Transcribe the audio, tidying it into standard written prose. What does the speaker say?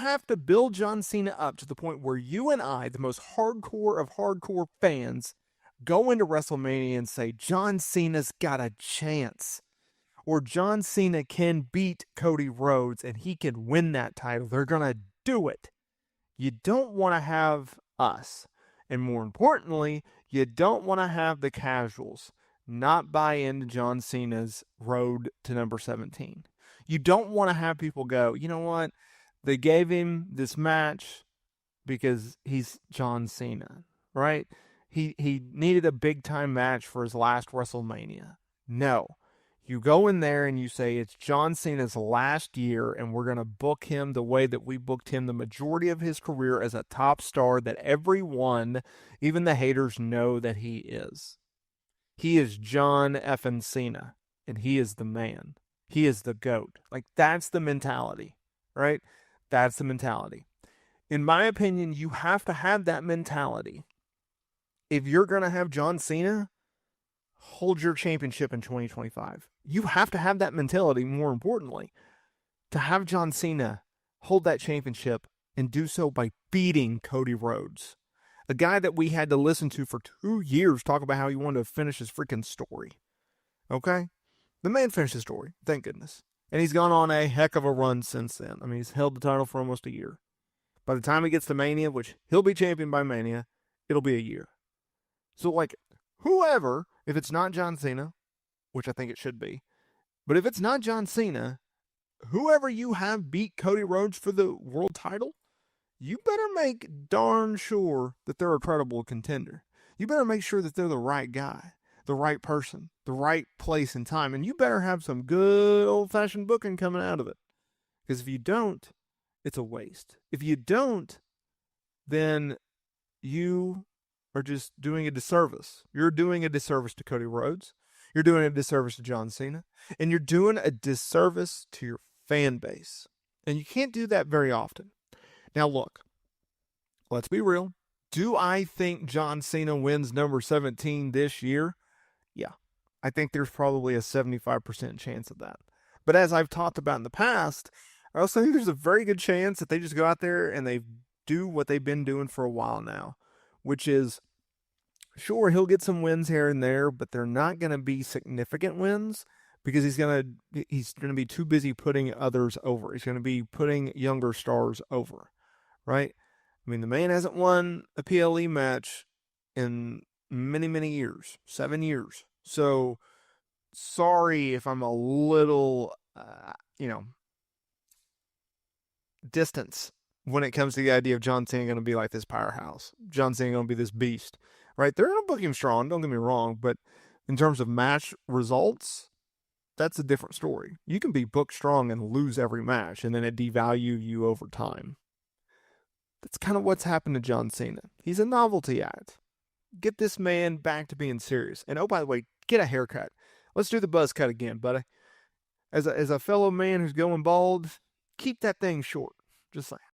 have to build John Cena up to the point where you and I, the most hardcore of hardcore fans, go into WrestleMania and say, John Cena's got a chance. Or John Cena can beat Cody Rhodes and he can win that title. They're going to do it. You don't want to have us. And more importantly, you don't want to have the casuals not buy into John Cena's road to number 17. You don't want to have people go, you know what? They gave him this match because he's John Cena, right? He needed a big time match for his last WrestleMania. No. You go in there and you say it's John Cena's last year, and we're going to book him the way that we booked him the majority of his career as a top star that everyone, even the haters, know that he is. He is John effing Cena, and he is the man. He is the GOAT. Like, that's the mentality, right? That's the mentality. In my opinion, you have to have that mentality. If you're going to have John Cena hold your championship in 2025, you have to have that mentality, more importantly, to have John Cena hold that championship and do so by beating Cody Rhodes, a guy that we had to listen to for 2 years talk about how he wanted to finish his freaking story. Okay? The man finished his story, thank goodness. And he's gone on a heck of a run since then. I mean, he's held the title for almost a year. By the time he gets to Mania, which he'll be champion by Mania, it'll be a year. So, like, whoever, if it's not John Cena, which I think it should be, but if it's not John Cena, whoever you have beat Cody Rhodes for the world title, you better make darn sure that they're a credible contender. You better make sure that they're the right guy, the right person, the right place and time, and you better have some good old-fashioned booking coming out of it. Because if you don't, it's a waste. If you don't, then you are just doing a disservice. You're doing a disservice to Cody Rhodes. You're doing a disservice to John Cena. And you're doing a disservice to your fan base. And you can't do that very often. Now, look, let's be real. Do I think John Cena wins number 17 this year? Yeah. I think there's probably a 75% chance of that. But as I've talked about in the past, I also think there's a very good chance that they just go out there and they do what they've been doing for a while now, which is, sure, he'll get some wins here and there, but they're not going to be significant wins because he's going to be too busy putting others over. He's going to be putting younger stars over, right? I mean, the man hasn't won a PLE match in many, many years, 7 years. So, sorry if I'm a little, distance when it comes to the idea of John Cena going to be like this powerhouse. John Cena going to be this beast, right? They're going to book him strong, don't get me wrong, but in terms of match results, that's a different story. You can be booked strong and lose every match, and then it devalue you over time. That's kind of what's happened to John Cena. He's a novelty act. Get this man back to being serious. And oh, by the way, get a haircut. Let's do the buzz cut again, buddy. As a fellow man who's going bald, keep that thing short. Just like